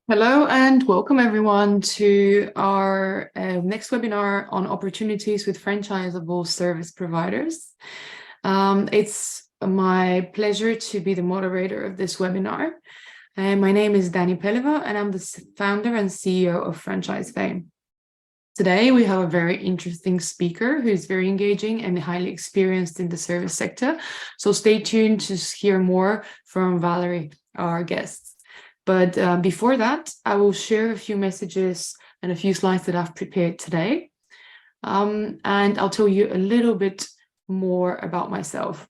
Hello and welcome everyone to our next webinar on opportunities with franchisable service providers. It's my pleasure to be the moderator of this webinar. My name is Dani Peleva and I'm the founder and CEO of FranchiseFame. Today we have a very interesting speaker who's very engaging and highly experienced in the service sector. So stay tuned to hear more from Valeri, our guest. But before that, I will share a few messages and a few slides that I've prepared today. And I'll tell you a little bit more about myself.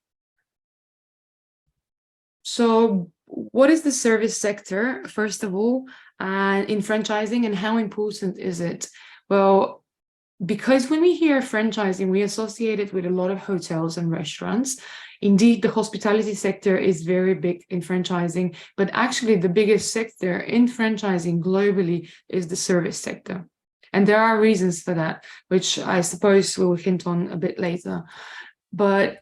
So what is the service sector, first of all, in franchising, and how important is it? Well, because when we hear franchising, we associate it with a lot of hotels and restaurants. Indeed, the hospitality sector is very big in franchising, but actually the biggest sector in franchising globally is the service sector. And there are reasons for that, which I suppose we'll hint on a bit later. But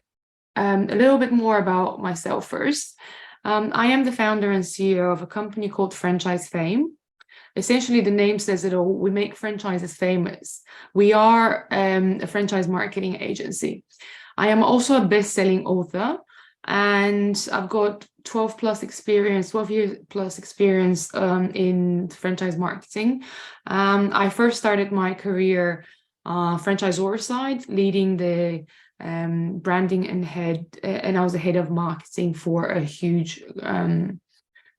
a little bit more about myself first. I am the founder and CEO of a company called FranchiseFame. Essentially, the name says it all. We make franchises famous. We are a franchise marketing agency. I am also a best-selling author, and I've got 12 years plus experience in franchise marketing. I first started my career franchisor side, leading the branding and I was the head of marketing for a huge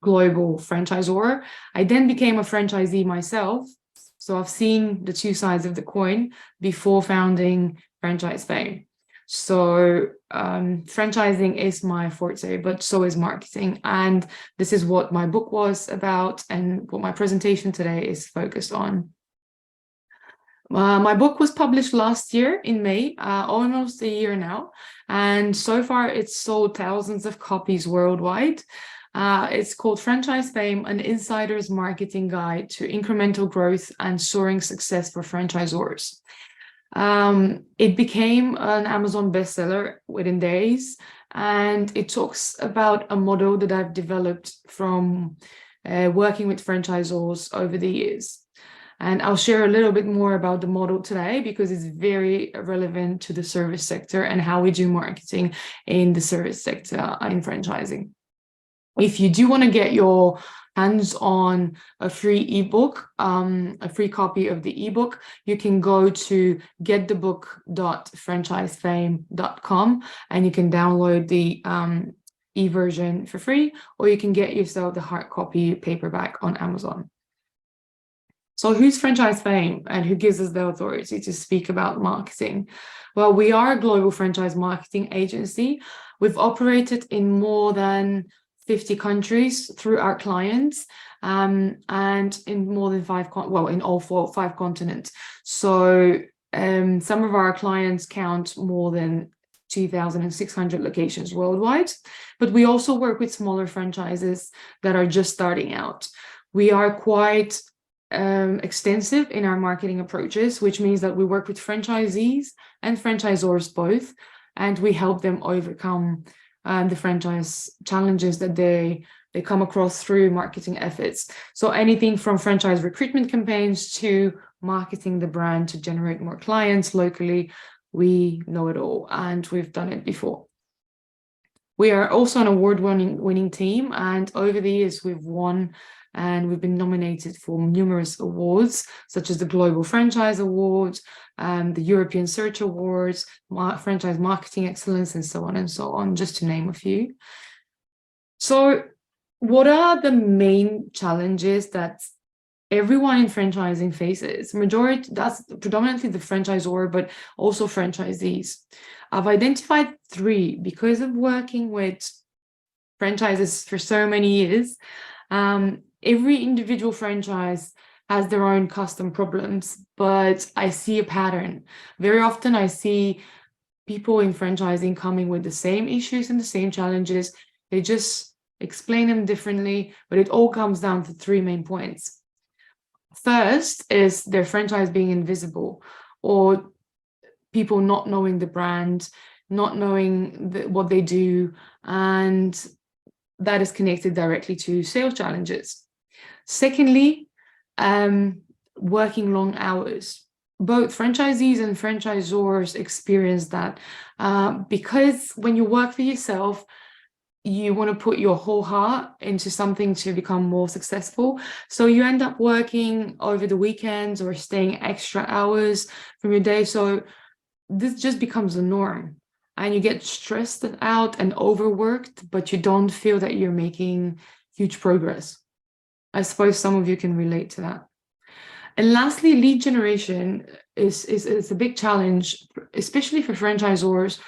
global franchisor. I then became a franchisee myself, so I've seen the two sides of the coin before founding FranchiseFame. So franchising is my forte, but so is marketing. And this is what my book was about and what my presentation today is focused on. My book was published last year in May, almost a year now. And so far it's sold thousands of copies worldwide. It's called FranchiseFame, an insider's marketing guide to incremental growth and soaring success for franchisors. It became an Amazon bestseller within days, and it talks about a model that I've developed from working with franchisors over the years. And I'll share a little bit more about the model today because it's very relevant to the service sector and how we do marketing in the service sector in franchising. If you do want to get your hands on a free ebook, a free copy of the ebook, you can go to getthebook.franchisefame.com and you can download the e-version for free, or you can get yourself the hard copy paperback on Amazon. So who's FranchiseFame and who gives us the authority to speak about marketing? Well, we are a global franchise marketing agency. We've operated in more than 50 countries through our clients, and in more than five continents. So some of our clients count more than 2,600 locations worldwide, but we also work with smaller franchises that are just starting out. We are quite extensive in our marketing approaches, which means that we work with franchisees and franchisors both, and we help them overcome the franchise challenges that they come across through marketing efforts. So anything from franchise recruitment campaigns to marketing the brand to generate more clients locally, we know it all, and we've done it before. We are also an award-winning team, and over the years we've won and we've been nominated for numerous awards, such as the Global Franchise Awards, the European Search Awards, Franchise Marketing Excellence, and so on, just to name a few. So what are the main challenges that everyone in franchising faces? That's predominantly the franchisor, but also franchisees. I've identified three because of working with franchises for so many years. Every individual franchise has their own custom problems, but I see a pattern. Very often I see people in franchising coming with the same issues and the same challenges. They just explain them differently, but it all comes down to three main points. First is their franchise being invisible, or people not knowing the brand, not knowing what they do, and that is connected directly to sales challenges. Secondly, working long hours. Both franchisees and franchisors experience that because when you work for yourself, you want to put your whole heart into something to become more successful. So you end up working over the weekends or staying extra hours from your day. So this just becomes a norm and you get stressed out and overworked, but you don't feel that you're making huge progress. I suppose some of you can relate to that. And lastly, lead generation is a big challenge, especially for franchisors,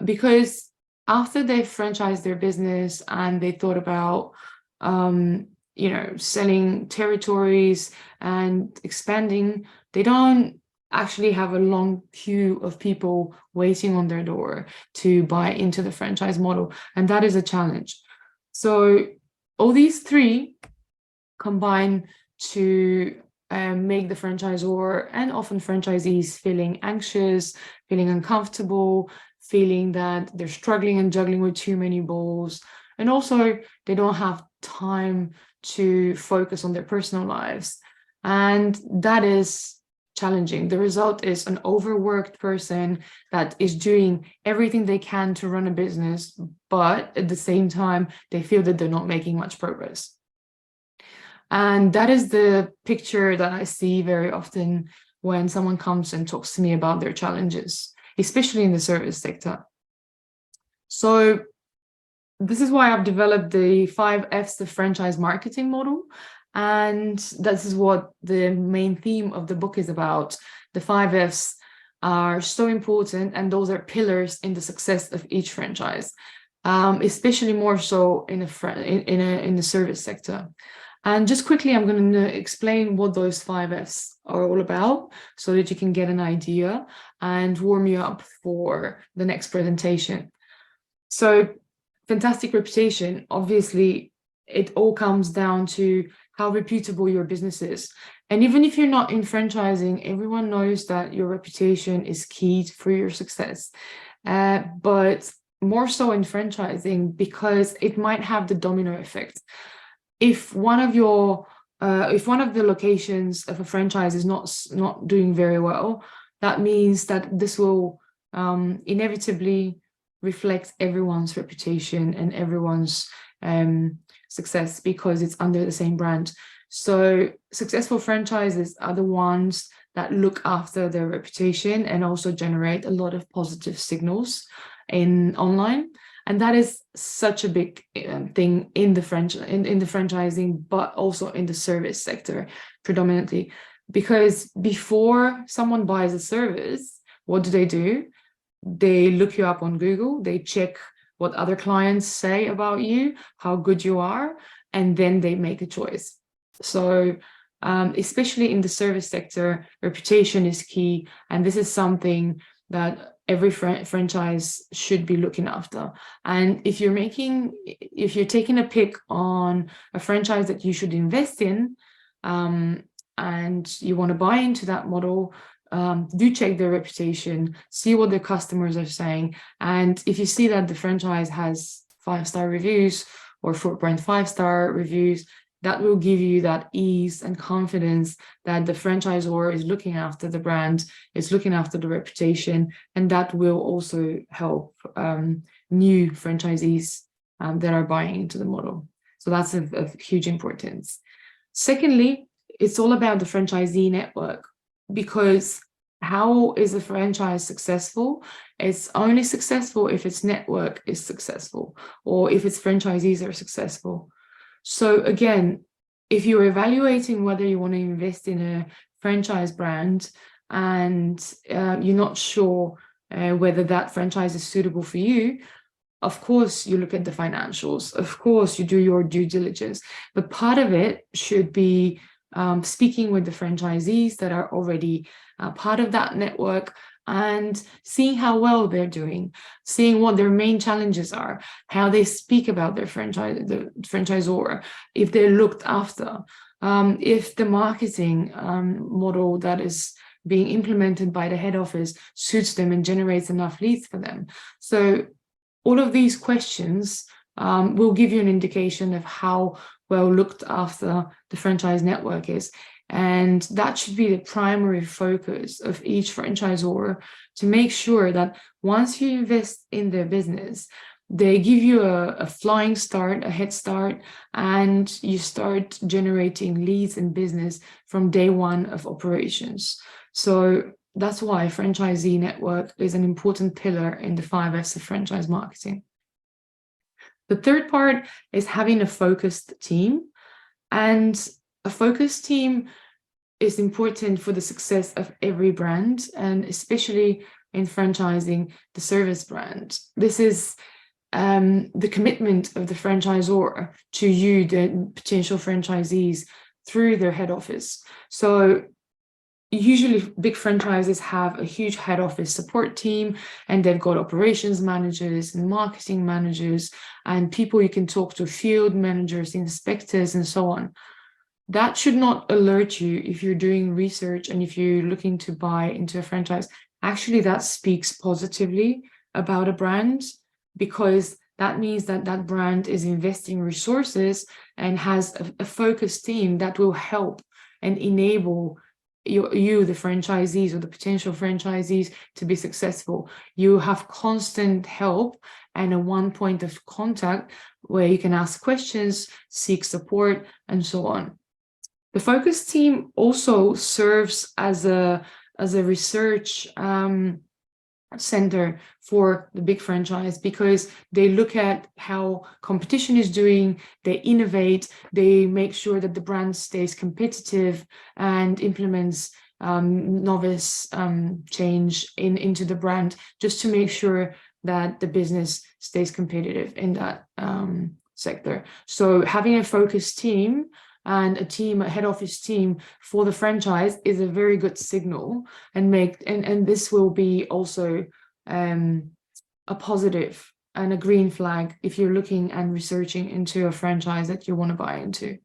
because after they've franchised their business and they thought about, selling territories and expanding, they don't actually have a long queue of people waiting on their door to buy into the franchise model. And that is a challenge. So all these three combine to make the franchisor and often franchisees feeling anxious, feeling uncomfortable, feeling that they're struggling and juggling with too many balls. And also they don't have time to focus on their personal lives. And that is challenging. The result is an overworked person that is doing everything they can to run a business, but at the same time, they feel that they're not making much progress. And that is the picture that I see very often when someone comes and talks to me about their challenges, especially in the service sector. So this is why I've developed the 5 F's of franchise marketing model. And this is what the main theme of the book is about. The 5 F's are so important, and those are pillars in the success of each franchise, especially more so in the service sector. And just quickly, I'm going to explain what those 5 F's are all about so that you can get an idea and warm you up for the next presentation. So fantastic reputation, obviously, it all comes down to how reputable your business is. And even if you're not in franchising, everyone knows that your reputation is key for your success. But more so in franchising, because it might have the domino effect. If one of the locations of a franchise is not doing very well, that means that this will inevitably reflect everyone's reputation and everyone's success because it's under the same brand. So successful franchises are the ones that look after their reputation and also generate a lot of positive signals online. And that is such a big thing in the franchising, but also in the service sector predominantly. Because before someone buys a service, what do? They look you up on Google, they check what other clients say about you, how good you are, and then they make a choice. So especially in the service sector, reputation is key. And this is something that every franchise should be looking after. And if you're taking a pick on a franchise that you should invest in, and you want to buy into that model, do check their reputation, see what their customers are saying. And if you see that the franchise has 5-star reviews or 4.5-star reviews, that will give you that ease and confidence that the franchisor is looking after the brand, is looking after the reputation, and that will also help new franchisees that are buying into the model. So that's of huge importance. Secondly, it's all about the franchisee network, because how is a franchise successful? It's only successful if its network is successful or if its franchisees are successful. So again, if you're evaluating whether you want to invest in a franchise brand and you're not sure whether that franchise is suitable for you, of course, you look at the financials. Of course, you do your due diligence. But part of it should be speaking with the franchisees that are already part of that network and seeing how well they're doing, seeing what their main challenges are, how they speak about their franchisor, if they're looked after, if the marketing model that is being implemented by the head office suits them and generates enough leads for them. So all of these questions will give you an indication of how well looked after the franchise network is. And that should be the primary focus of each franchisor, to make sure that once you invest in their business, they give you a flying start, a head start, and you start generating leads and business from day one of operations. So that's why franchisee network is an important pillar in the 5Fs of franchise marketing. The third part is having a focused team. And a focused team is important for the success of every brand, and especially in franchising the service brand. This is the commitment of the franchisor to you, the potential franchisees, through their head office. So usually big franchises have a huge head office support team, and they've got operations managers and marketing managers and people you can talk to, field managers, inspectors, and so on. That should not alert you if you're doing research and if you're looking to buy into a franchise. Actually, that speaks positively about a brand, because that means that that brand is investing resources and has a focused team that will help and enable you, the franchisees or the potential franchisees, to be successful. You have constant help and a one point of contact where you can ask questions, seek support, and so on. The focus team also serves as a research center for the big franchise, because they look at how competition is doing, they innovate, they make sure that the brand stays competitive and implements novice change into the brand, just to make sure that the business stays competitive in that sector. So having a focused team and a head office team for the franchise is a very good signal, and this will be also a positive and a green flag if you're looking and researching into a franchise that you want to buy into.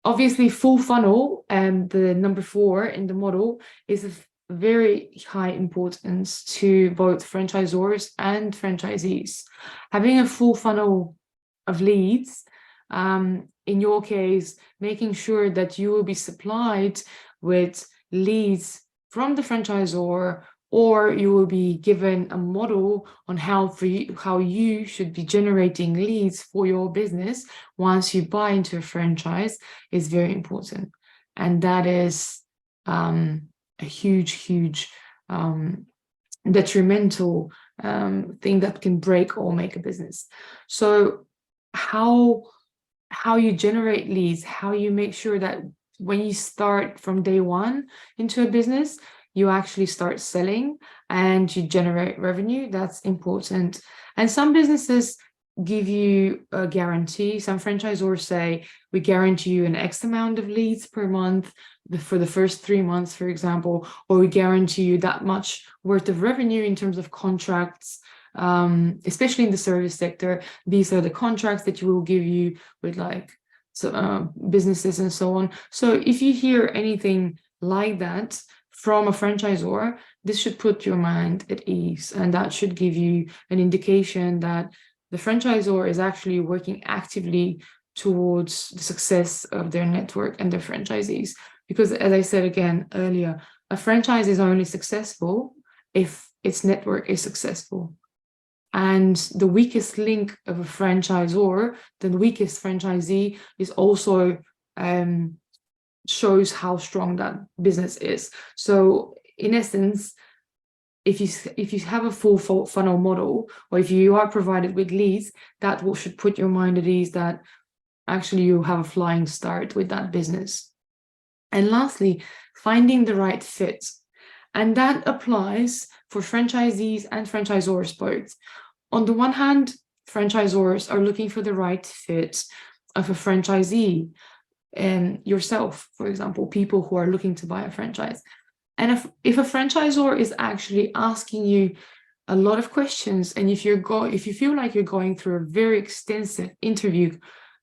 Obviously, full funnel, and the number 4 in the model, is of very high importance to both franchisors and franchisees. Having a full funnel of leads, in your case, making sure that you will be supplied with leads from the franchisor, or you will be given a model on how you should be generating leads for your business once you buy into a franchise, is very important. And that is a huge detrimental thing that can break or make a business. So how you generate leads, how you make sure that when you start from day one into a business, you actually start selling and you generate revenue. That's important. And some businesses give you a guarantee. Some franchisors say, we guarantee you an X amount of leads per month for the first 3 months, for example, or we guarantee you that much worth of revenue in terms of contracts. Especially in the service sector, these are the contracts that you will give you with businesses and so on. So if you hear anything like that from a franchisor, this should put your mind at ease, and that should give you an indication that the franchisor is actually working actively towards the success of their network and their franchisees. Because, as I said again earlier, a franchise is only successful if its network is successful. And the weakest link of a franchisor, the weakest franchisee, is also shows how strong that business is. So in essence, if you have a full funnel model, or if you are provided with leads, that should put your mind at ease that actually you have a flying start with that business. And lastly, finding the right fit. And that applies for franchisees and franchisors both. On the one hand, franchisors are looking for the right fit of a franchisee, and yourself, for example, people who are looking to buy a franchise. And if a franchisor is actually asking you a lot of questions, and if you feel like you're going through a very extensive interview,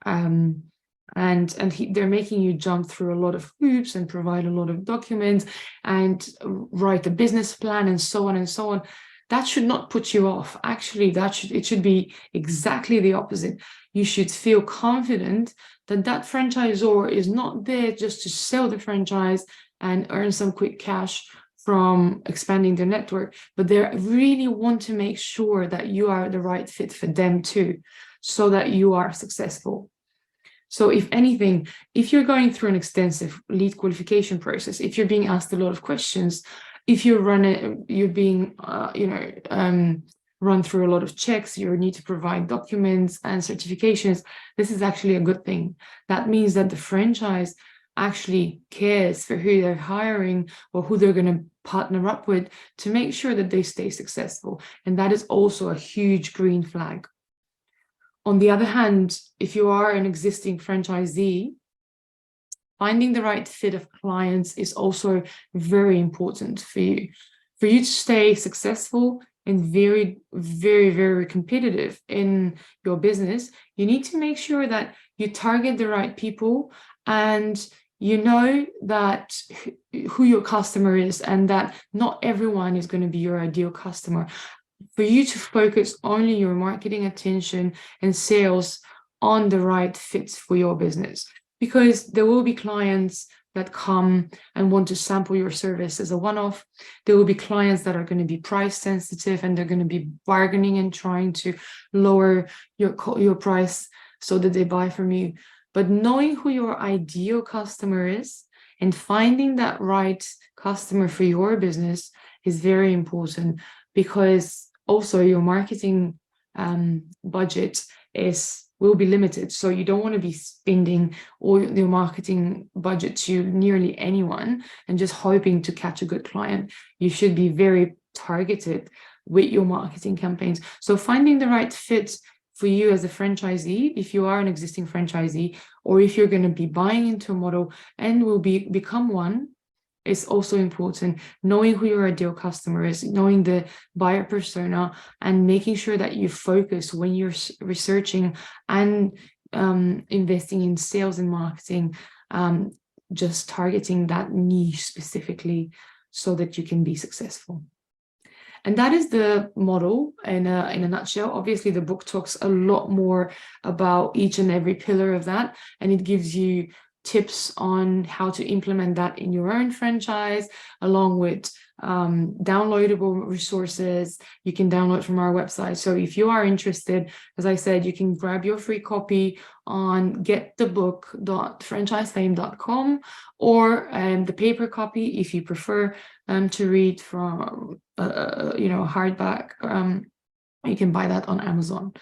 they're making you jump through a lot of hoops and provide a lot of documents and write a business plan and so on, that should not put you off. Actually, it should be exactly the opposite. You should feel confident that that franchisor is not there just to sell the franchise and earn some quick cash from expanding their network, but they really want to make sure that you are the right fit for them too, so that you are successful. So if anything, if you're going through an extensive lead qualification process, if you're being asked a lot of questions, if you're being run through a lot of checks, you need to provide documents and certifications, this is actually a good thing. That means that the franchise actually cares for who they're hiring or who they're going to partner up with to make sure that they stay successful. And that is also a huge green flag. On the other hand, if you are an existing franchisee, finding the right fit of clients is also very important for you. For you to stay successful and very, very, very competitive in your business, you need to make sure that you target the right people and you know that who your customer is and that not everyone is going to be your ideal customer. For you to focus only your marketing attention and sales on the right fits for your business, because there will be clients that come and want to sample your service as a one-off. There will be clients that are going to be price sensitive and they're going to be bargaining and trying to lower your price so that they buy from you. But knowing who your ideal customer is and finding that right customer for your business is very important, because also your marketing budget will be limited. So you don't want to be spending all your marketing budget to nearly anyone and just hoping to catch a good client. You should be very targeted with your marketing campaigns. So finding the right fit for you as a franchisee, if you are an existing franchisee, or if you're going to be buying into a model and will become one, is also important. Knowing who your ideal customer is, knowing the buyer persona, and making sure that you focus when you're researching and investing in sales and marketing, just targeting that niche specifically so that you can be successful. And that is the model in a nutshell. Obviously, the book talks a lot more about each and every pillar of that, and it gives you tips on how to implement that in your own franchise, along with downloadable resources you can download from our website. So if you are interested, as I said, you can grab your free copy on getthebook.franchisefame.com, or the paper copy if you prefer to read from hardback. You can buy that on Amazon.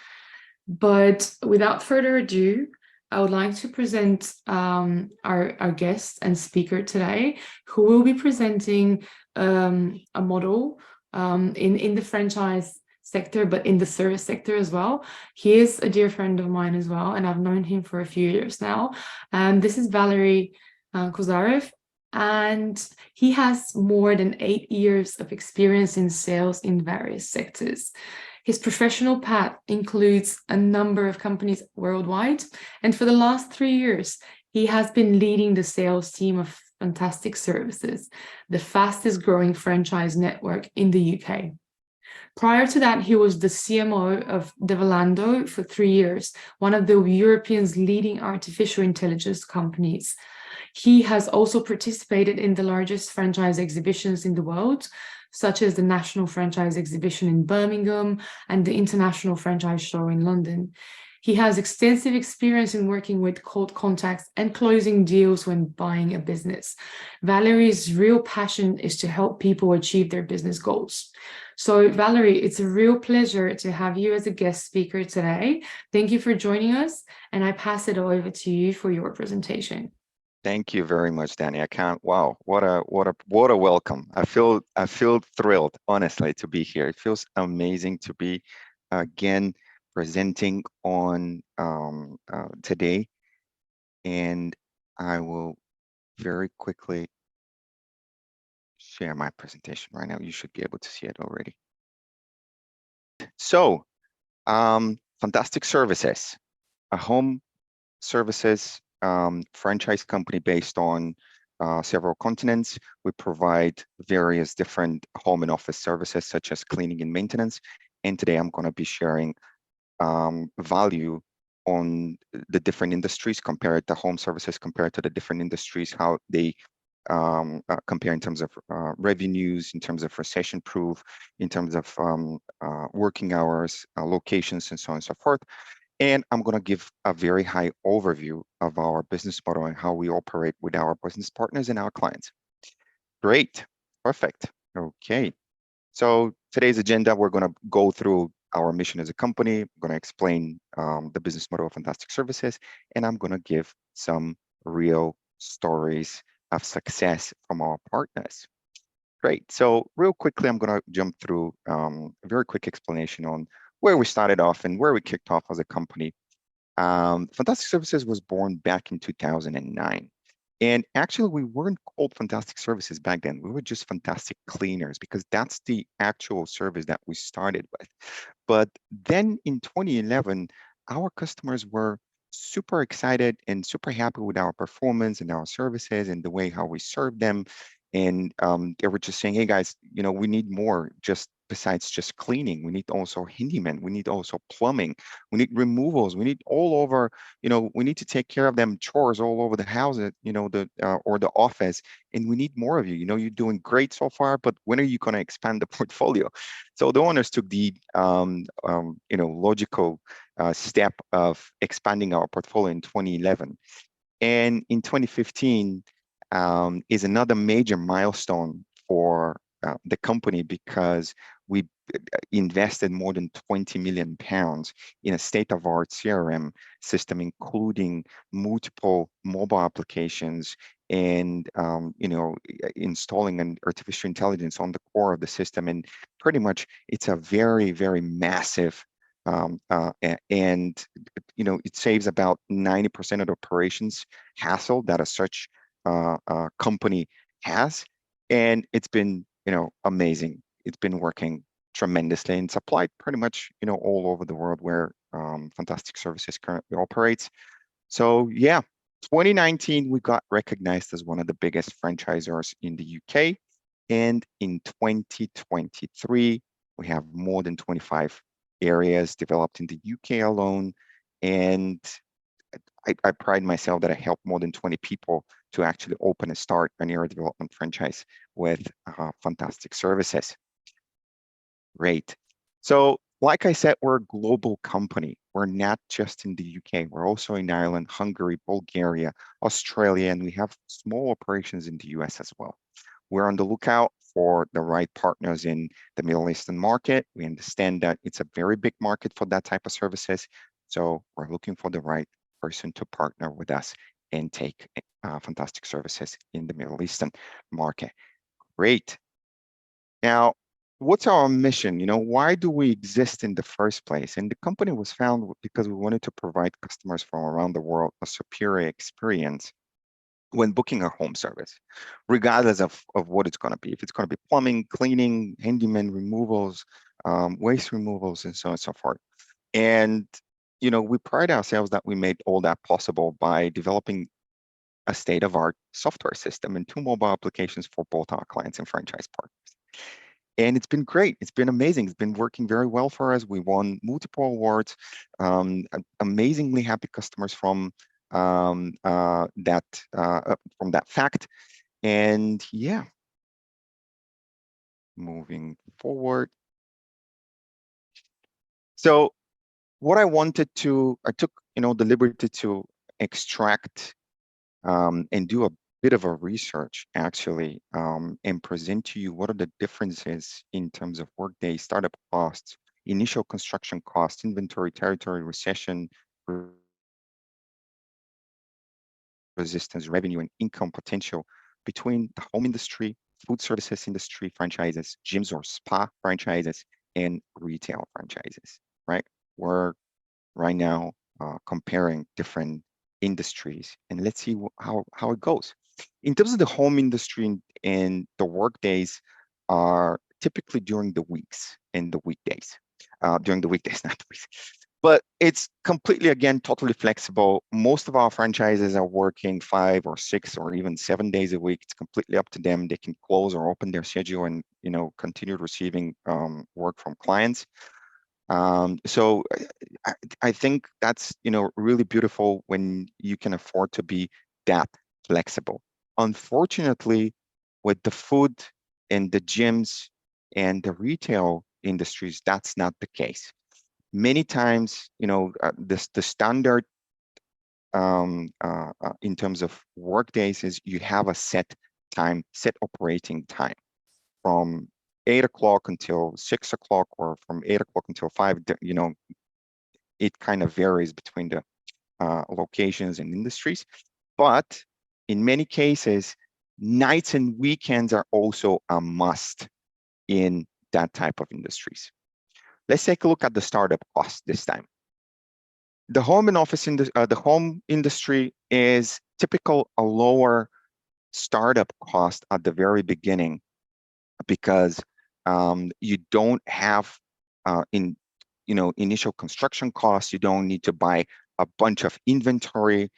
But without further ado, I would like to present our guest and speaker today, who will be presenting a model in the franchise sector, but in the service sector as well. He is a dear friend of mine as well, and I've known him for a few years now. This is Valeri Kozarev, and he has more than 8 years of experience in sales in various sectors. His professional path includes a number of companies worldwide, and for the last 3 years, he has been leading the sales team of Fantastic Services, the fastest growing franchise network in the UK. Prior to that, he was the CMO of Develando for 3 years, one of the Europeans' leading artificial intelligence companies. He has also participated in the largest franchise exhibitions in the world, such as the National Franchise Exhibition in Birmingham and the International Franchise Show in London. He has extensive experience in working with cold contacts and closing deals when buying a business. Valeri's real passion is to help people achieve their business goals. So Valeri, it's a real pleasure to have you as a guest speaker today. Thank you for joining us, and I pass it over to you for your presentation. Thank you very much, Dani. I can't. Wow, what a welcome. I feel thrilled, honestly, to be here. It feels amazing to be again presenting on today, and I will very quickly share my presentation right now. You should be able to see it already. So, Fantastic Services, a home services franchise company based on several continents. We provide various different home and office services, such as cleaning and maintenance. And today I'm going to be sharing value on the different industries compared to home services, compared to the different industries, how they compare in terms of revenues, in terms of recession proof, in terms of working hours, locations, and so on and so forth. And I'm going to give a very high overview of our business model and how we operate with our business partners and our clients. Great, perfect. Okay, so today's agenda, we're going to go through our mission as a company. I'm going to explain the business model of Fantastic Services, and I'm going to give some real stories of success from our partners. Great. So real quickly, I'm going to jump through a very quick explanation on where we started off and where we kicked off as a company. Fantastic Services was born back in 2009. And actually, we weren't called Fantastic Services back then. We were just Fantastic Cleaners, because that's the actual service that we started with. But then in 2011, our customers were super excited and super happy with our performance and our services and the way how we serve them. And they were just saying, hey guys, we need more just besides just cleaning. We need also handyman. We need also plumbing. We need removals. We need all over, we need to take care of them chores all over the house, or the office. And we need more of you. You're doing great so far, but when are you going to expand the portfolio? So the owners took the, logical step of expanding our portfolio in 2011. And in 2015 is another major milestone for the company, because we invested more than 20 million pounds in a state-of-the-art CRM system, including multiple mobile applications and installing an artificial intelligence on the core of the system. And pretty much it's a very, very massive and it saves about 90% of the operations hassle that a such company has. And it's been amazing. It's been working tremendously, and it's applied pretty much all over the world where Fantastic Services currently operates. So yeah, 2019 we got recognized as one of the biggest franchisors in the UK, and in 2023 we have more than 25 areas developed in the UK alone. And I pride myself that I helped more than 20 people to actually open and start an area development franchise with Fantastic Services. Great. So like I said, we're a global company. We're not just in the UK. We're also in Ireland, Hungary, Bulgaria, Australia, and we have small operations in the US as well. We're on the lookout for the right partners in the Middle Eastern market. We understand that it's a very big market for that type of services. So we're looking for the right person to partner with us and take Fantastic Services in the Middle Eastern market. Great. Now, what's our mission? Why do we exist in the first place? And the company was founded because we wanted to provide customers from around the world a superior experience when booking a home service, regardless of what it's going to be. If it's going to be plumbing, cleaning, handyman removals, waste removals, and so on and so forth. And we pride ourselves that we made all that possible by developing a state-of-the-art software system and 2 mobile applications for both our clients and franchise partners. And it's been great. It's been amazing. It's been working very well for us. We won multiple awards, amazingly happy customers from that fact. And yeah, moving forward. So what I took the liberty to extract and do a bit of a research actually, and present to you what are the differences in terms of workday, startup costs, initial construction costs, inventory, territory, recession, resistance, revenue, and income potential between the home industry, food services industry franchises, gyms or spa franchises, and retail franchises, right? We're right now comparing different industries, and let's see how it goes. In terms of the home industry, and the work days are typically during the weeks and the weekdays, during the weekdays, not the weeks. But it's completely, again, totally flexible. Most of our franchises are working 5 or 6 or even 7 days a week. It's completely up to them. They can close or open their schedule and, continue receiving work from clients. So I think that's, really beautiful when you can afford to be that flexible. Unfortunately, with the food and the gyms and the retail industries, that's not the case. Many times, the standard in terms of work days is you have a set time, set operating time from 8 o'clock until 6 o'clock, or from 8 o'clock until 5. It kind of varies between the locations and industries. But in many cases, nights and weekends are also a must in that type of industries. Let's take a look at the startup cost this time. The home and office the home industry is typical a lower startup cost at the very beginning, because you don't have initial construction costs. You don't need to buy a bunch of inventory.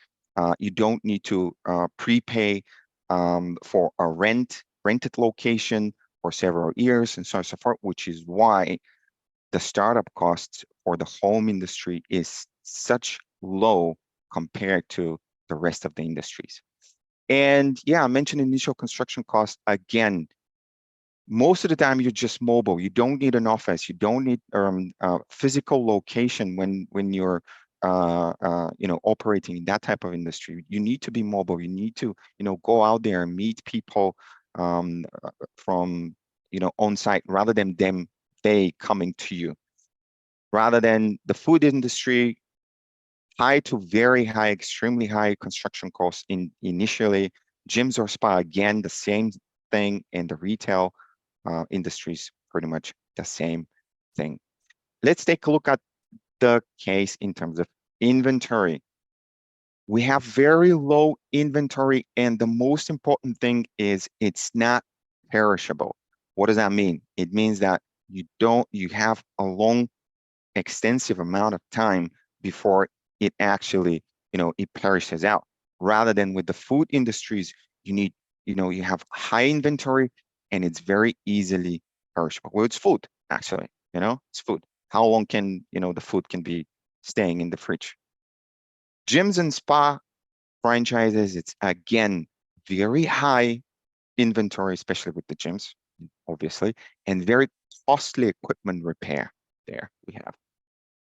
You don't need to prepay for a rented location for several years, and so on and so forth, which is why the startup costs for the home industry is such low compared to the rest of the industries. And yeah, I mentioned initial construction costs again. Most of the time, you're just mobile. You don't need an office. You don't need a physical location when you're operating in that type of industry. You need to be mobile. You need to go out there and meet people from on site, rather than they coming to you. Rather than the food industry, high to very high, extremely high construction costs initially. Gyms or spa, again, the same thing. In the retail industries, pretty much the same thing. Let's take a look at the case in terms of inventory. We have very low inventory, and the most important thing is it's not perishable. What does that mean? It means that you have a long, extensive amount of time before it actually, it perishes out. Rather than with the food industries, you have high inventory and it's very easily perishable. Well, it's food, actually, it's food. How long can, the food can be staying in the fridge? Gyms and spa franchises, it's again, very high inventory, especially with the gyms, obviously, and very costly equipment repair there we have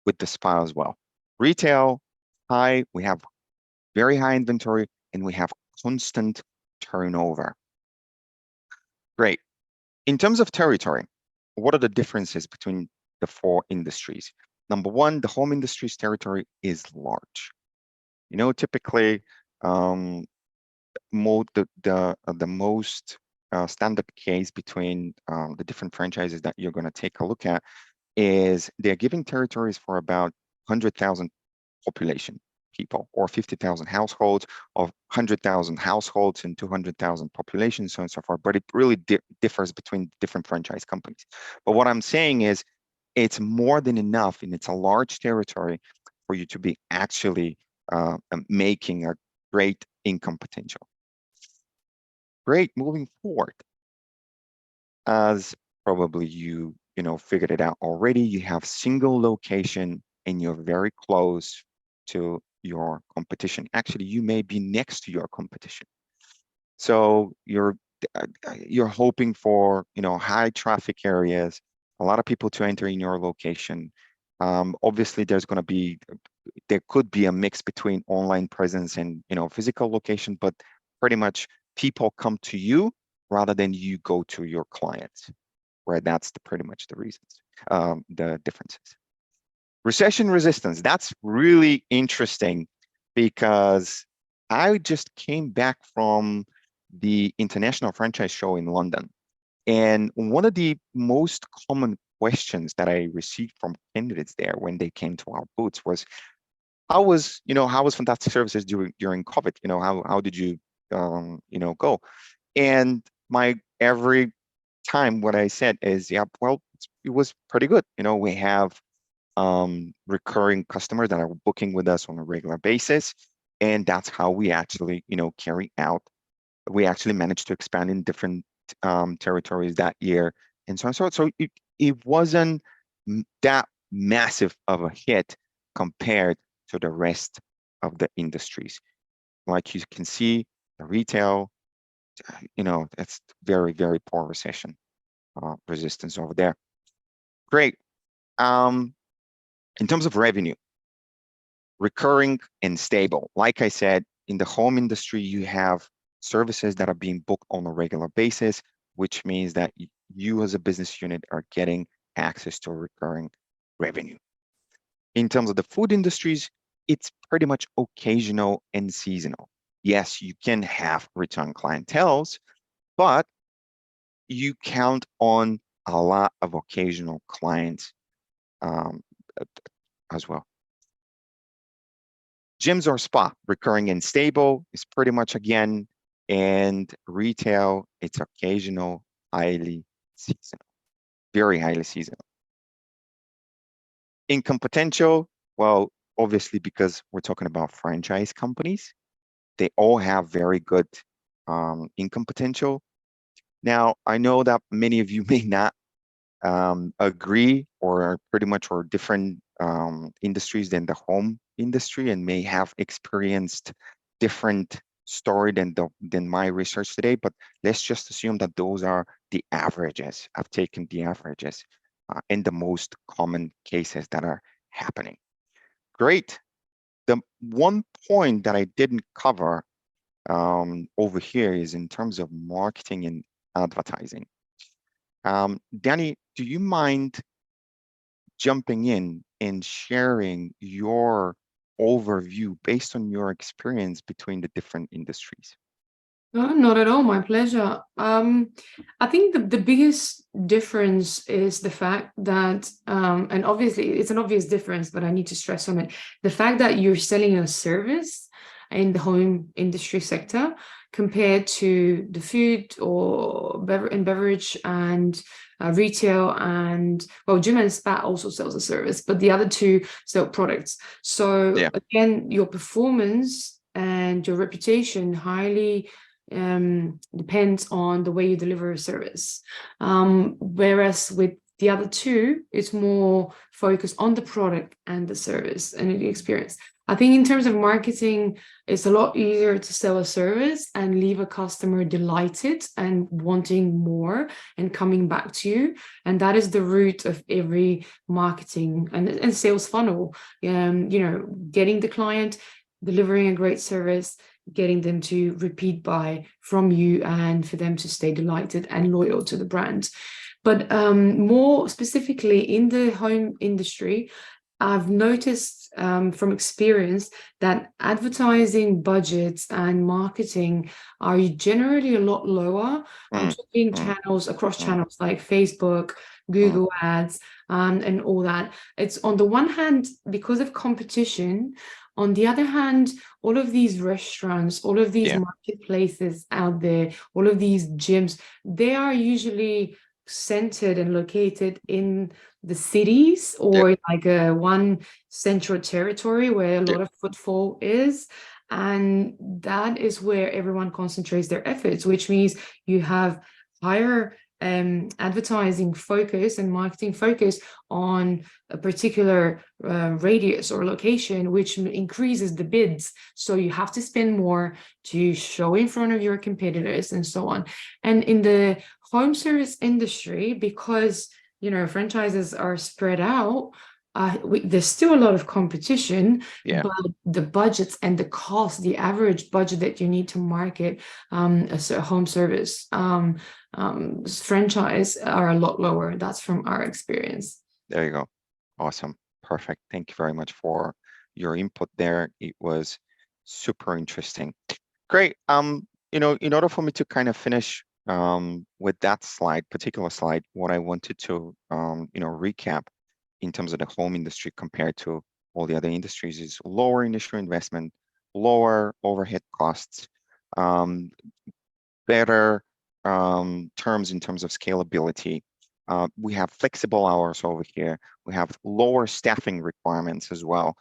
with the spa as well. Retail, high, we have very high inventory, and we have constant turnover. Great. In terms of territory, what are the differences between the 4 industries? Number one, the home industry's territory is large. Typically, the most standard case between the different franchises that you're going to take a look at is they're giving territories for about 100,000 population people, or 50,000 households, or 100,000 households and 200,000 population, so on and so forth. But it really differs between different franchise companies. But what I'm saying is it's more than enough, and it's a large territory for you to be actually making a great income potential. Great, moving forward. As probably you figured it out already, you have single location and you're very close to your competition. Actually, you may be next to your competition. So you're hoping for high traffic areas, a lot of people to enter in your location. Obviously, there could be a mix between online presence and physical location, but pretty much people come to you rather than you go to your clients, right? That's pretty much the reasons, the differences. Recession resistance, that's really interesting, because I just came back from the International Franchise Show in London. And one of the most common questions that I received from candidates there when they came to our booths was, how was Fantastic Services during COVID? How did you, go? And every time what I said is, yeah, well, it was pretty good. We have recurring customers that are booking with us on a regular basis. And that's how we actually, carry out. We actually managed to expand in different territories that year. And so on. So it wasn't that massive of a hit compared to the rest of the industries. Like you can see, the retail, it's very, very poor recession resistance over there. Great. In terms of revenue, recurring and stable. Like I said, in the home industry, you have services that are being booked on a regular basis, which means that you as a business unit are getting access to recurring revenue. In terms of the food industries, it's pretty much occasional and seasonal. Yes, you can have return clienteles, but you count on a lot of occasional clients as well. Gyms or spa, recurring and stable, is pretty much again, and retail, it's occasional, highly seasonal, very highly seasonal. Income potential, well, obviously, because we're talking about franchise companies, they all have very good income potential. Now, I know that many of you may not agree or are pretty much or different industries than the home industry and may have experienced different story than my research today, but let's just assume that those are the averages. I've taken the averages in the most common cases that are happening. Great. The one point that I didn't cover over here is in terms of marketing and advertising. Dani, do you mind jumping in and sharing your overview based on your experience between the different industries? No, not at all. My pleasure. I think the biggest difference is the fact that, and obviously it's an obvious difference, but I need to stress on it. The fact that you're selling a service in the home industry sector compared to the food or beverage and retail, and well, gym and spa also sells a service, but the other two sell products. So again, your performance and your reputation highly depends on the way you deliver a service. Whereas with the other two, it's more focused on the product and the service and the experience. I think in terms of marketing, it's a lot easier to sell a service and leave a customer delighted and wanting more and coming back to you. And that is the root of every marketing and sales funnel. Getting the client, delivering a great service, getting them to repeat buy from you, and for them to stay delighted and loyal to the brand. But more specifically in the home industry, I've noticed from experience that advertising budgets and marketing are generally a lot lower. I'm talking channels across channels like Facebook, Google Ads, and all that. It's on the one hand because of competition. On the other hand, all of these restaurants, all of these marketplaces out there, all of these gyms, they are usually centered and located in the cities or like one central territory where a lot of footfall is. And that is where everyone concentrates their efforts, which means you have higher advertising focus and marketing focus on a particular radius or location, which increases the bids. So you have to spend more to show in front of your competitors and so on. And in the home service industry, because franchises are spread out, there's still a lot of competition, but the budgets and the cost, the average budget that you need to market a home service franchise are a lot lower. That's from our experience. There you go. Awesome. Perfect. Thank you very much for your input there. It was super interesting. Great. In order for me to kind of finish with that particular slide, what I wanted to recap in terms of the home industry compared to all the other industries is lower initial investment, lower overhead costs, better terms in terms of scalability, We have flexible hours over here. We have lower staffing requirements as well.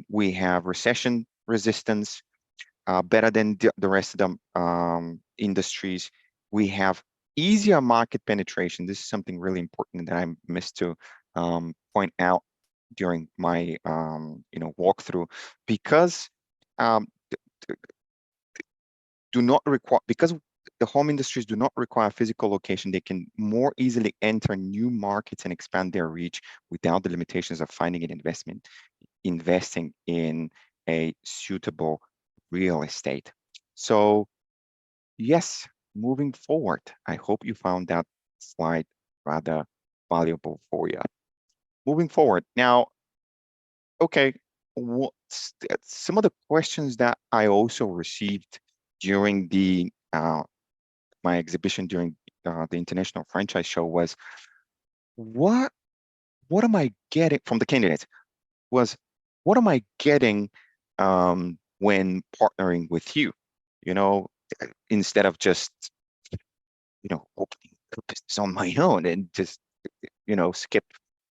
We have recession resistance, better than the rest of the industries. We have easier market penetration. This is something really important that I missed to point out during my walkthrough, because do not require, because the home industries do not require physical location, they can more easily enter new markets and expand their reach without the limitations of finding an investing in a suitable real estate. So yes, moving forward, I hope you found that slide rather valuable for you. Moving forward now, okay, what's some of the questions that I also received during the my exhibition during the International Franchise Show was, what am I getting from the candidates? Was, what am I getting when partnering with you? You know, instead of just opening a business on my own and just skip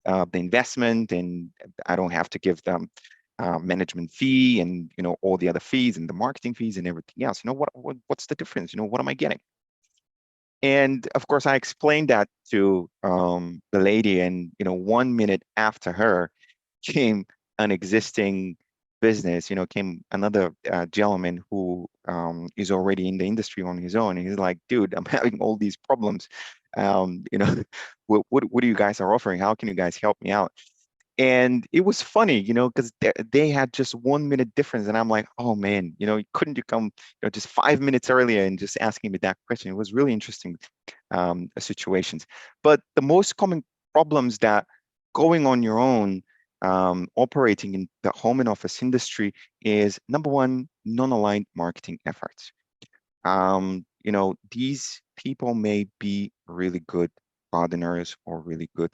the investment, and I don't have to give them management fee and all the other fees and the marketing fees and everything else. What's the difference? What am I getting? And of course, I explained that to the lady, and 1 minute after her came an existing business. Came another gentleman who is already in the industry on his own. And he's like, dude, I'm having all these problems. What do you guys are offering? How can you guys help me out? And it was funny, because they had just 1 minute difference. And I'm like, oh man, couldn't you come just 5 minutes earlier and just asking me that question? It was really interesting situations. But the most common problems that going on your own, operating in the home and office industry is, number one, non-aligned marketing efforts. These people may be really good gardeners or really good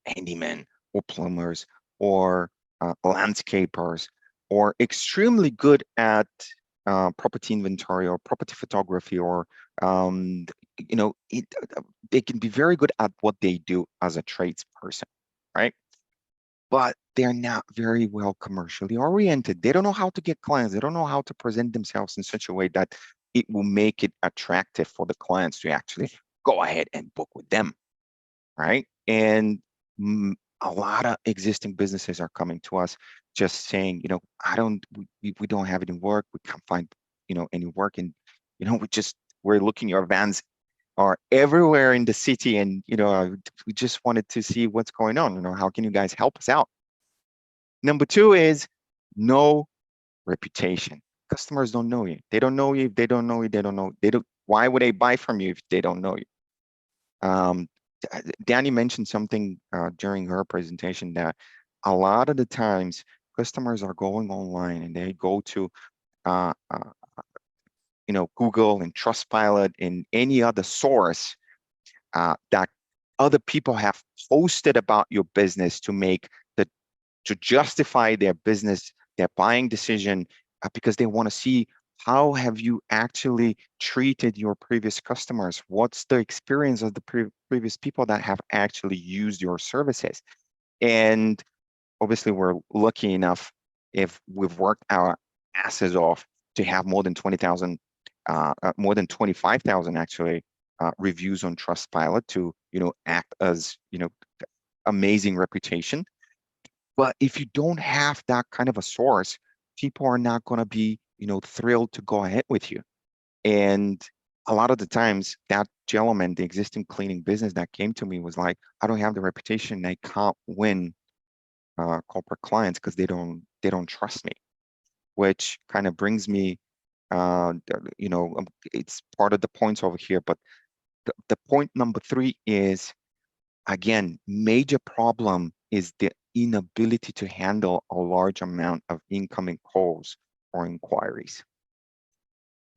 handymen or plumbers or landscapers, or extremely good at property inventory or property photography, or they can be very good at what they do as a tradesperson, right? But they're not very well commercially oriented. They don't know how to get clients. They don't know how to present themselves in such a way that it will make it attractive for the clients to actually go ahead and book with them, right? And a lot of existing businesses are coming to us just saying, we don't have any work. We can't find, any work. And, we're looking, your vans are everywhere in the city. And, we just wanted to see what's going on. How can you guys help us out? Number two is no reputation. Customers don't know you. They don't know you. If they don't know you, they don't know. Why would they buy from you if they don't know you? Dani mentioned something during her presentation, that a lot of the times customers are going online and they go to Google and Trustpilot and any other source that other people have posted about your business to justify their business, their buying decision, because they want to see, how have you actually treated your previous customers? What's the experience of the previous people that have actually used your services? And obviously, we're lucky enough, if we've worked our asses off, to have more than 20,000, more than 25,000 actually reviews on Trustpilot to act as amazing reputation. But if you don't have that kind of a source, people are not going to be thrilled to go ahead with you. And a lot of the times, that gentleman, the existing cleaning business that came to me, was like, I don't have the reputation. I can't win corporate clients because they don't trust me. Which kind of brings me, it's part of the points over here. But the point number three is, again, major problem is the inability to handle a large amount of incoming calls or inquiries.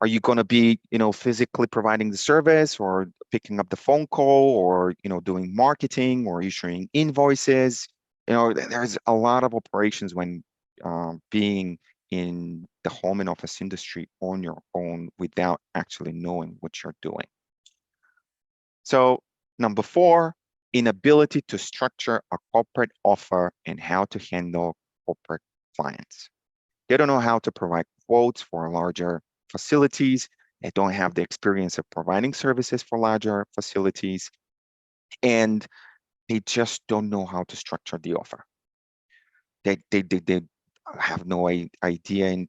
Are you going to be, physically providing the service, or picking up the phone call, or, doing marketing, or issuing invoices? There's a lot of operations when being in the home and office industry on your own without actually knowing what you're doing. So Number 4, inability to structure a corporate offer and how to handle corporate clients. They don't know how to provide quotes for larger facilities. They don't have the experience of providing services for larger facilities. And they just don't know how to structure the offer. They have no idea, and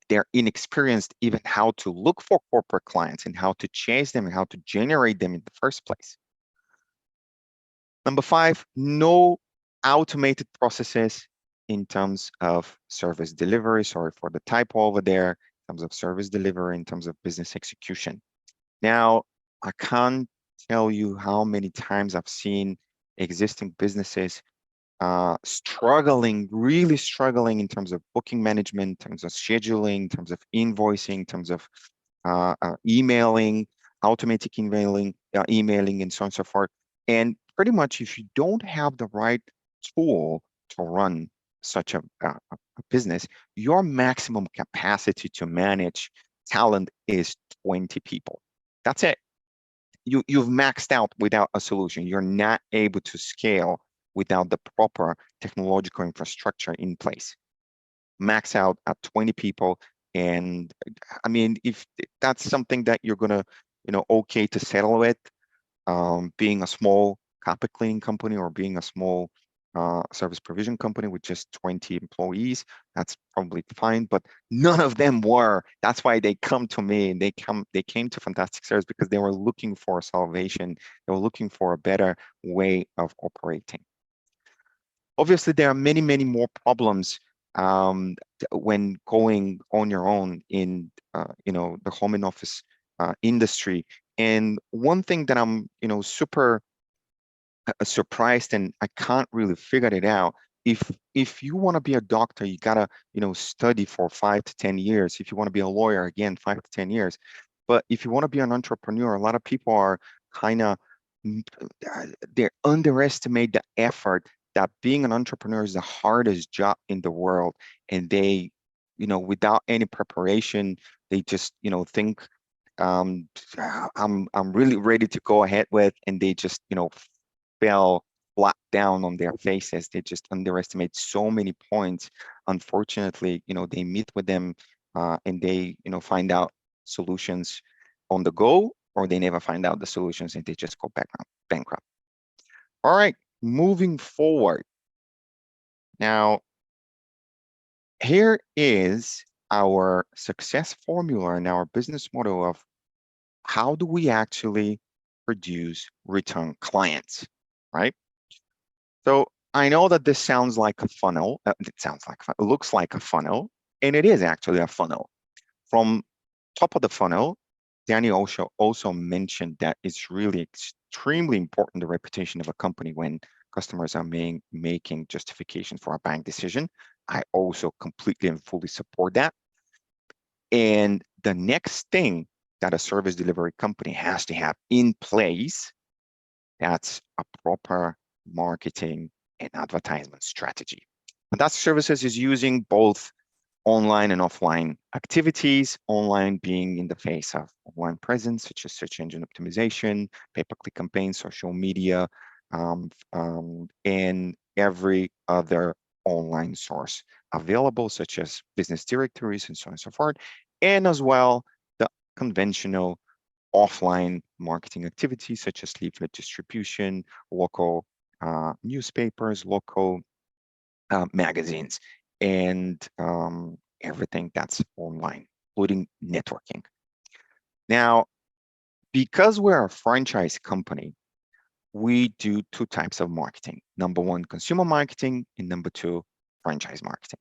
they're inexperienced even how to look for corporate clients and how to chase them and how to generate them in the first place. Number 5, no automated processes in terms of service delivery. Sorry for the typo over there. In terms of service delivery, in terms of business execution. Now, I can't tell you how many times I've seen existing businesses struggling, really struggling in terms of booking management, in terms of scheduling, in terms of invoicing, in terms of emailing, automatic emailing, and so on and so forth. And pretty much, if you don't have the right tool to run such a business, your maximum capacity to manage talent is 20 people. That's it. You've maxed out without a solution. You're not able to scale without the proper technological infrastructure in place. Max out at 20 people. And I mean, if that's something that you're gonna, okay to settle with, being a small carpet cleaning company or being a small service provision company with just 20 employees, that's probably fine, but none of them were. That's why they come to me, and they came to Fantastic Service because they were looking for salvation. They were looking for a better way of operating. Obviously, there are many, many more problems when going on your own in the home and office industry. And one thing that I'm super surprised, and I can't really figure it out. If you want to be a doctor, you gotta study for 5 to 10 years. If you want to be a lawyer, again, 5 to 10 years. But if you want to be an entrepreneur, a lot of people are kind of they underestimate the effort that being an entrepreneur is the hardest job in the world, and they without any preparation, they just think I'm really ready to go ahead with, and they just fell flat down on their faces. They just underestimate so many points. Unfortunately, they meet with them and they find out solutions on the go, or they never find out the solutions and they just go bankrupt. All right, moving forward. Now, here is our success formula and our business model of how do we actually produce return clients, right? So I know that this sounds like a funnel. It looks like a funnel, and it is actually a funnel. From top of the funnel, Dani also mentioned that it's really extremely important, the reputation of a company, when customers are making justification for a buying decision. I also completely and fully support that. And the next thing that a service delivery company has to have in place, that's a proper marketing and advertisement strategy. Fantastic Services is using both online and offline activities, online being in the face of online presence, such as search engine optimization, pay-per-click campaigns, social media, and every other online source available, such as business directories and so on and so forth, and as well the conventional offline marketing activities, such as leaflet distribution, local newspapers, local magazines, and everything that's online, including networking. Now, because we're a franchise company, we do 2 types of marketing. Number 1, consumer marketing, and number 2, franchise marketing.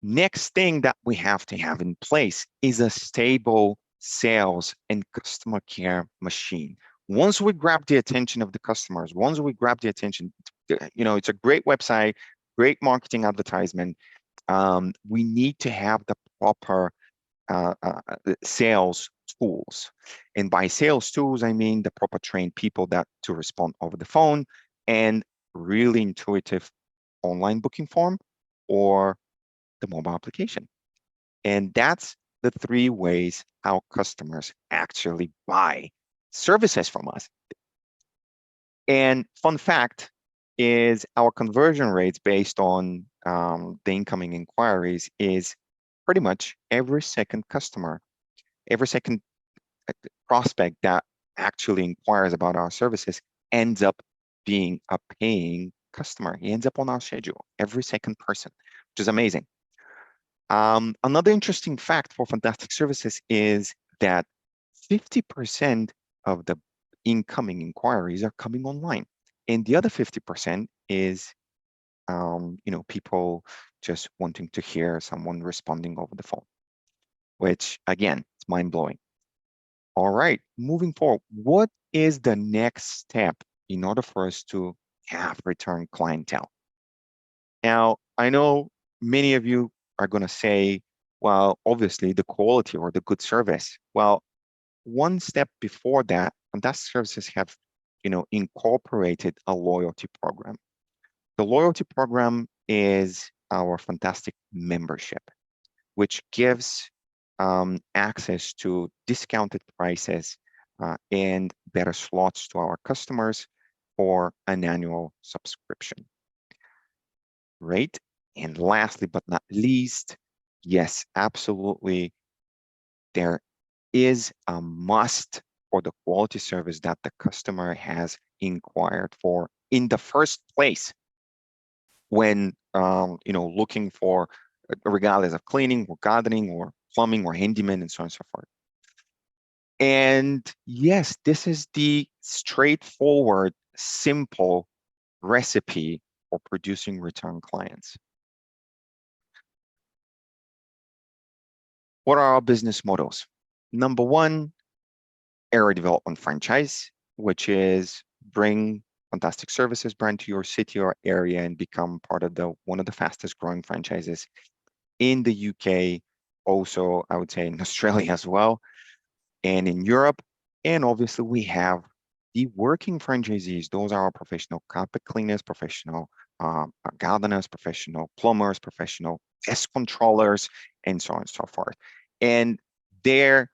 Next thing that we have to have in place is a stable sales and customer care machine. Once we grab the attention of the customers, once we grab the attention, it's a great website, great marketing advertisement. We need to have the proper sales tools. And by sales tools, I mean the proper trained people to respond over the phone, and really intuitive online booking form or the mobile application. And that's the 3 ways how customers actually buy services from us. And fun fact is our conversion rates based on the incoming inquiries is pretty much every second customer, every second prospect that actually inquires about our services ends up being a paying customer. He ends up on our schedule, every second person, which is amazing. Another interesting fact for Fantastic Services is that 50% of the incoming inquiries are coming online, and the other 50% is, people just wanting to hear someone responding over the phone, which again, it's mind blowing. All right, moving forward, what is the next step in order for us to have return clientele? Now, I know many of you are going to say, well, obviously the quality or the good service. Well, one step before that, Fantastic Services have, incorporated a loyalty program. The loyalty program is our Fantastic membership, which gives access to discounted prices and better slots to our customers for an annual subscription. Right? And lastly, but not least, yes, absolutely, there is a must for the quality service that the customer has inquired for in the first place when looking for, regardless of cleaning or gardening or plumbing or handyman and so on and so forth. And yes, this is the straightforward, simple recipe for producing return clients. What are our business models? Number one, area development franchise, which is bring Fantastic Services brand to your city or area and become part of one of the fastest growing franchises in the UK, also I would say in Australia as well, and in Europe. And obviously we have the working franchisees. Those are our professional carpet cleaners, professional gardeners, professional plumbers, professional pest controllers, and so on and so forth. And their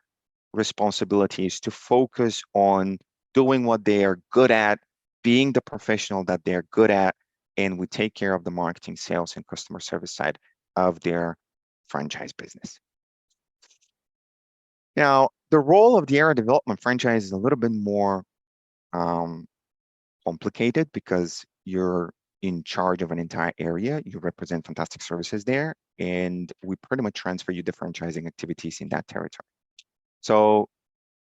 responsibility is to focus on doing what they are good at, being the professional that they're good at, and we take care of the marketing, sales, and customer service side of their franchise business. Now, the role of the area development franchise is a little bit more complicated because you're in charge of an entire area. You represent Fantastic Services there, and we pretty much transfer you the franchising activities in that territory. So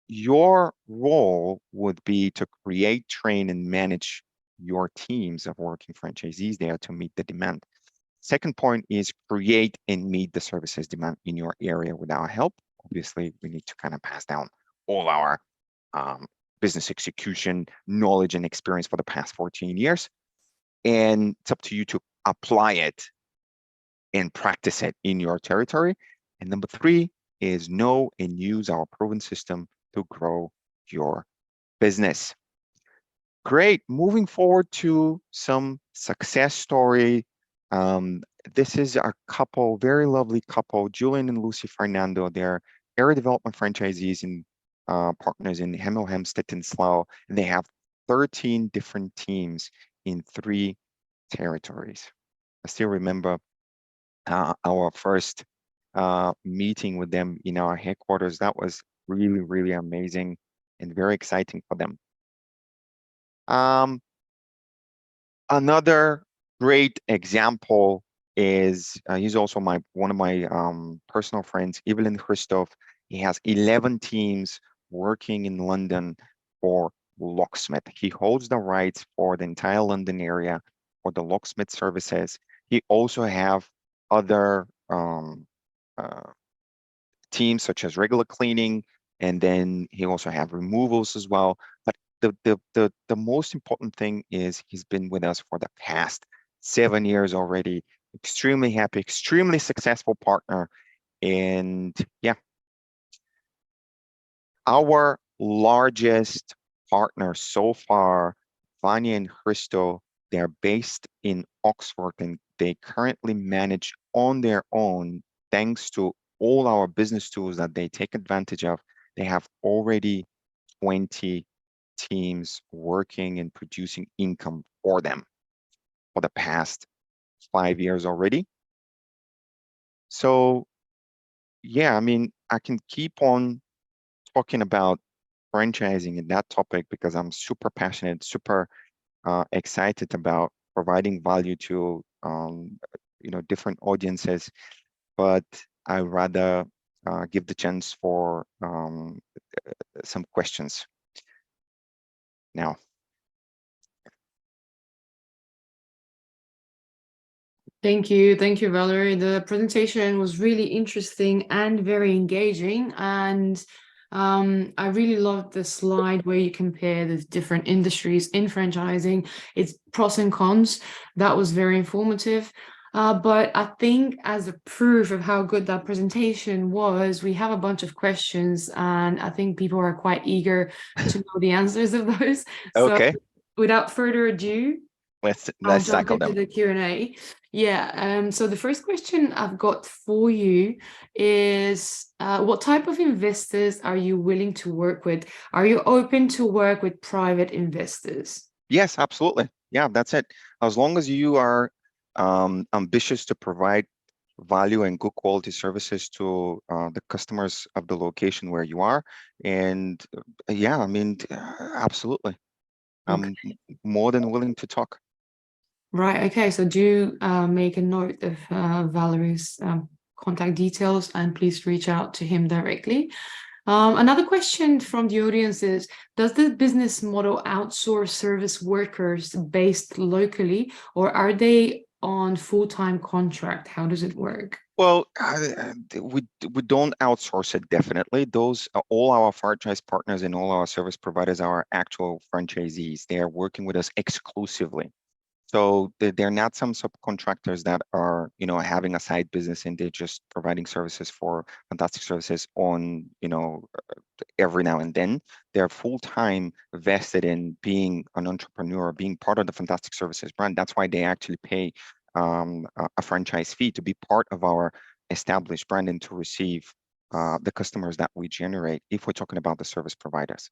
your role would be to create, train, and manage your teams of working franchisees there to meet the demand. Second point is create and meet the services demand in your area with our help. Obviously, we need to kind of pass down all our business execution knowledge and experience for the past 14 years. And it's up to you to apply it and practice it in your territory. And number three is know and use our proven system to grow your business. Great. Moving forward to some success story. This is a couple, very lovely couple, Julian and Lucy Fernando. They're area development franchisees and partners in Hemel Hempstead and Slough. And they have 13 different teams in 3 territories. I still remember our first meeting with them in our headquarters. That was really, really amazing and very exciting for them. Another great example is he's also one of my personal friends, Evelyn Christoph. He has 11 teams working in London for locksmith. He holds the rights for the entire London area for the locksmith services. He also have other teams such as regular cleaning, and then he also have removals as well. But the most important thing is he's been with us for the past 7 years already. Extremely happy, extremely successful partner. And yeah, our largest partner so far, Vanya and Christo, they're based in Oxford and they currently manage on their own, thanks to all our business tools that they take advantage of. They have already 20 teams working and producing income for them for the past 5 years already. So yeah, I mean, I can keep on talking about franchising and that topic because I'm super passionate, super excited about providing value to different audiences, but I rather give the chance for some questions now. Thank you, Valerie. The presentation was really interesting and very engaging, and I really loved the slide where you compare the different industries in franchising, its pros and cons. That was very informative. But I think as a proof of how good that presentation was, we have a bunch of questions, and I think people are quite eager to know the answers of those. Okay. So without further ado, Let's I'll jump tackle into them. the Q&A. Yeah, so the first question I've got for you is, what type of investors are you willing to work with? Are you open to work with private investors? Yes, absolutely. Yeah, that's it. As long as you are ambitious to provide value and good quality services to the customers of the location where you are. And yeah, I mean, absolutely. I'm more than willing to talk. Right. Okay. So do make a note of Valerie's contact details, and please reach out to him directly. Another question from the audience is, does the business model outsource service workers based locally, or are they on full-time contract? How does it work? Well, we don't outsource it, definitely. Those all our franchise partners and all our service providers are actual franchisees. They are working with us exclusively. So they're not some subcontractors that are, having a side business and they're just providing services for Fantastic Services on, every now and then. They're full-time vested in being an entrepreneur, being part of the Fantastic Services brand. That's why they actually pay a franchise fee to be part of our established brand and to receive the customers that we generate, if we're talking about the service providers.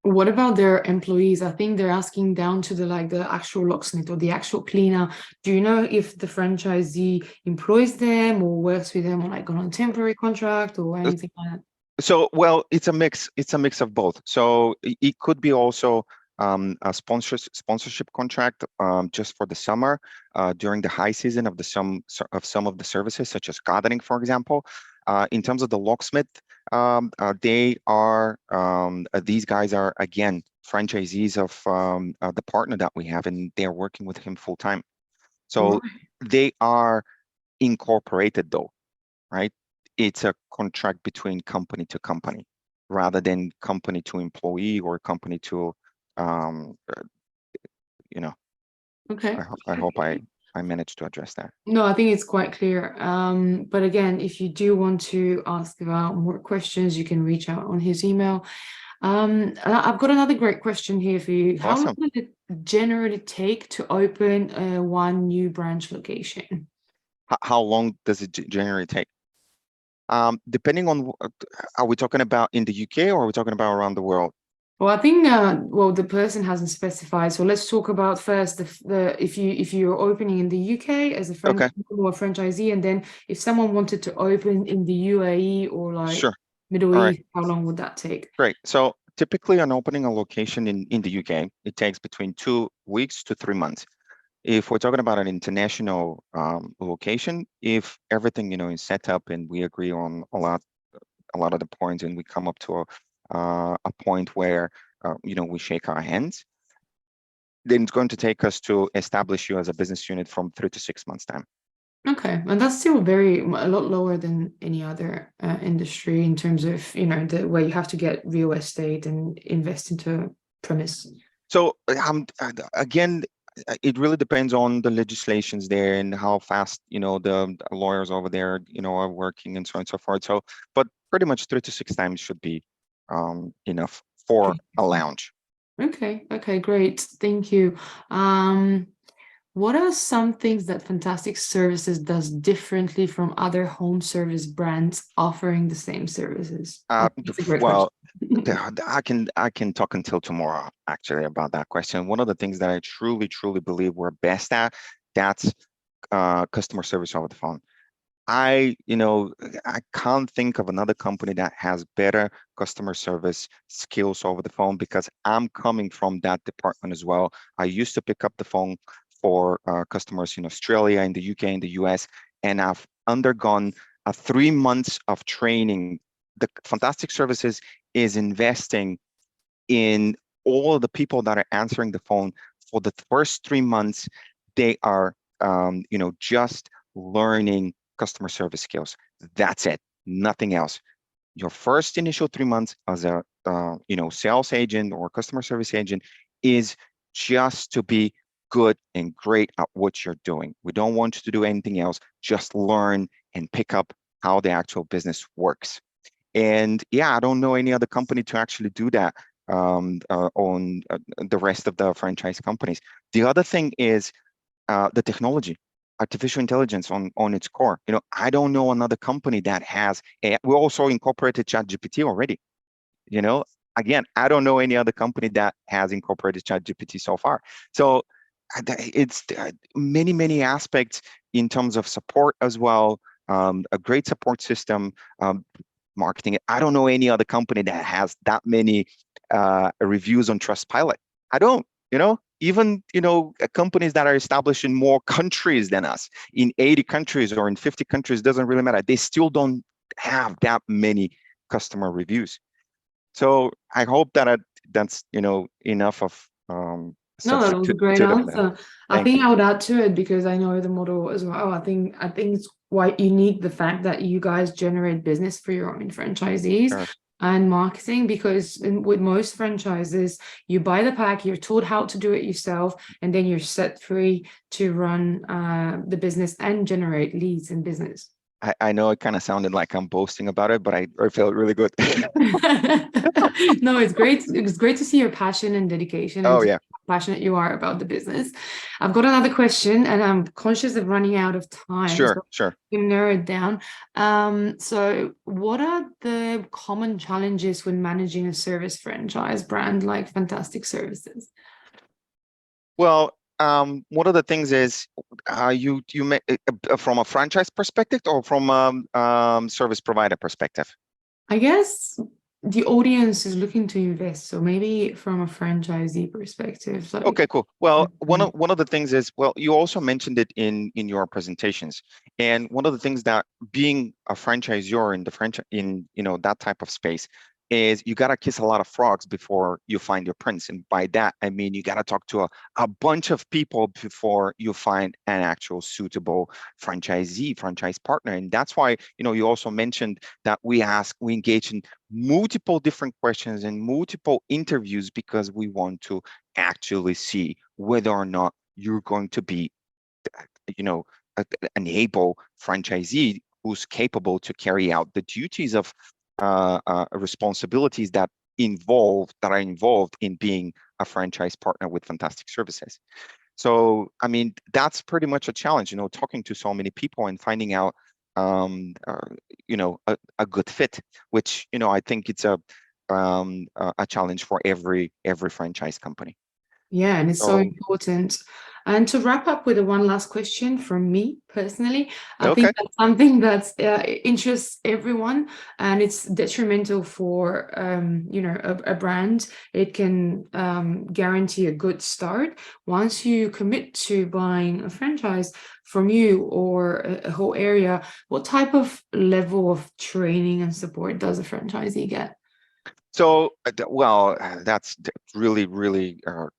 What about their employees? I think they're asking down to the actual locksmith or the actual cleaner. Do you know if the franchisee employs them or works with them on a temporary contract or anything like that? So, well, it's a mix. It's a mix of both. So it could be also a sponsorship contract just for the summer during the high season of some of the services, such as gardening, for example. In terms of the locksmith, these guys are, again, franchisees of the partner that we have, and they're working with him full time. So they are incorporated, though, right? It's a contract between company to company rather than company to employee or company to, Okay. I hope I managed to address that. No, I think it's quite clear. But again, if you do want to ask about more questions, you can reach out on his email. I've got another great question here for you. How long does it generally take to open one new branch location? How long does it generally take? Depending on, are we talking about in the UK or are we talking about around the world? Well, I think the person hasn't specified. So let's talk about first if you're opening in the UK as a franchisee, and then if someone wanted to open in the UAE or Middle East, how long would that take? Great. So typically, on opening a location in the UK, it takes between 2 weeks to 3 months. If we're talking about an international location, if everything is set up and we agree on a lot of the points and we come up to a point where we shake our hands, then it's going to take us to establish you as a business unit from 3 to 6 months time. Okay, and that's still a lot lower than any other industry in terms of where you have to get real estate and invest into a premise. So again, it really depends on the legislations there and how fast the lawyers over there are working and so on and so forth. So, but pretty much 3 to 6 times should be enough for a lounge. Okay, great, thank you. What are some things that Fantastic Services does differently from other home service brands offering the same services? Well, I can talk until tomorrow actually about that question. One of the things that I truly believe we're best at, that's customer service over the phone. I can't think of another company that has better customer service skills over the phone, because I'm coming from that department as well. I used to pick up the phone for customers in Australia, in the UK, in the US, and I've undergone 3 months of training. The Fantastic Services is investing in all of the people that are answering the phone. For the first 3 months, they are just learning customer service skills. That's it, nothing else. Your first initial 3 months as a sales agent or customer service agent is just to be good and great at what you're doing. We don't want you to do anything else. Just learn and pick up how the actual business works. And yeah, I don't know any other company to actually do that on the rest of the franchise companies. The other thing is the technology, artificial intelligence on its core. I don't know another company that has we also incorporated ChatGPT already. Again, I don't know any other company that has incorporated ChatGPT so far. So it's many aspects in terms of support as well. A great support system, marketing. I don't know any other company that has that many reviews on Trustpilot. I don't. Even companies that are established in more countries than us, in 80 countries or in 50 countries, doesn't really matter. They still don't have that many customer reviews. So I hope that that's enough of No, subject that was a great to the answer. I thank think you. I would add to it, because I know the model as well. I think it's quite unique, the fact that you guys generate business for your own franchisees Sure. and marketing, because with most franchises, you buy the pack, you're told how to do it yourself, and then you're set free to run the business and generate leads in business. I know it kind of sounded like I'm boasting about it, but I felt really good. No, it's great. It's great to see your passion and dedication, and Oh yeah. how passionate you are about the business. I've got another question, and I'm conscious of running out of time, so Sure. you narrow it down. So what are the common challenges when managing a service franchise brand like Fantastic Services? Well, one of the things is you from a franchise perspective or from service provider perspective? I guess the audience is looking to invest, so maybe from a franchisee perspective, like. Okay, cool. Well, one of the things is, well, you also mentioned it in your presentations, and one of the things that being a franchisor in the franchise in that type of space is you gotta kiss a lot of frogs before you find your prince, and by that I mean you gotta talk to a bunch of people before you find an actual suitable franchise partner, and that's why you also mentioned that we engage in multiple different questions and multiple interviews, because we want to actually see whether or not you're going to be, an able franchisee who's capable to carry out the duties of responsibilities that are involved in being a franchise partner with Fantastic Services. So, I mean, that's pretty much a challenge, talking to so many people and finding out, a good fit, which, I think it's a challenge for every franchise company. Yeah, and it's so So, important. And to wrap up with one last question from me personally, I think okay. that's something that interests everyone, and it's detrimental for a brand. It can guarantee a good start. Once you commit to buying a franchise from you or a whole area, what type of level of training and support does a franchisee get? So, well, that's really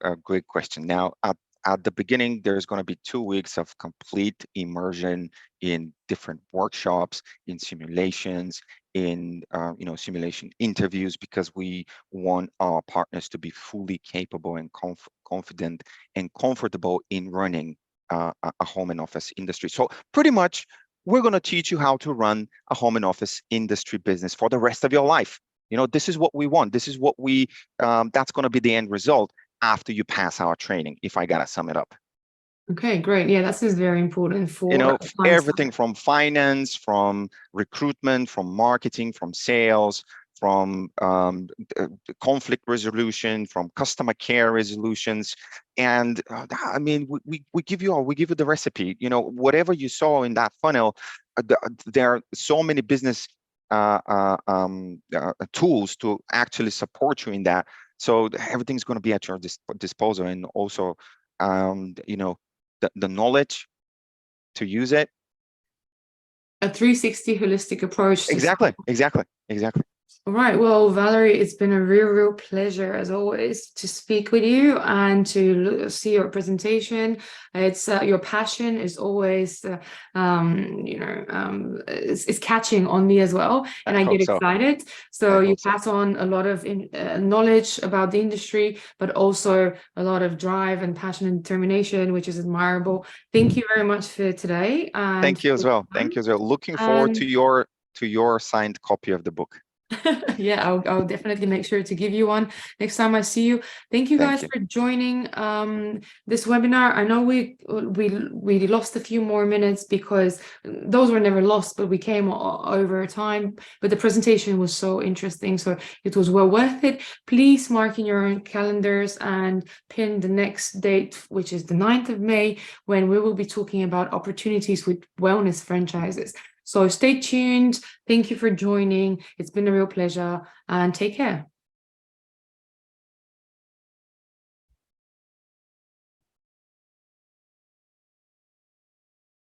a great question. Now, at the beginning, there's going to be 2 weeks of complete immersion in different workshops, in simulations, in simulation interviews, because we want our partners to be fully capable and confident and comfortable in running a home and office industry. So, pretty much, we're going to teach you how to run a home and office industry business for the rest of your life. This is what we want. This is what that's going to be the end result after you pass our training, if I got to sum it up. Okay, great. Yeah, that is very important for Everything from finance, from recruitment, from marketing, from sales, from conflict resolution, from customer care resolutions. And I mean, we give you the recipe. You know, whatever you saw in that funnel, there are so many business tools to actually support you in that. So everything's going to be at your disposal, and also, you know, the knowledge to use it. A 360 holistic approach. Exactly. All right. Well, Valeri, it's been a real pleasure as always to speak with you and to see your presentation. It's your passion is always, it's catching on me as well, and I get excited. So you pass on a lot of knowledge about the industry, but also a lot of drive and passion and determination, which is admirable. Thank you very much for today. And thank you as well. Looking forward to your signed copy of the book. Yeah, I'll definitely make sure to give you one next time I see you. Thank you guys for joining this webinar. I know we lost a few more minutes because those were never lost, but we came over time. But the presentation was so interesting, so it was well worth it. Please mark in your own calendars and pin the next date, which is the 9th of May, when we will be talking about opportunities with wellness franchises. So stay tuned. Thank you for joining. It's been a real pleasure, and take care.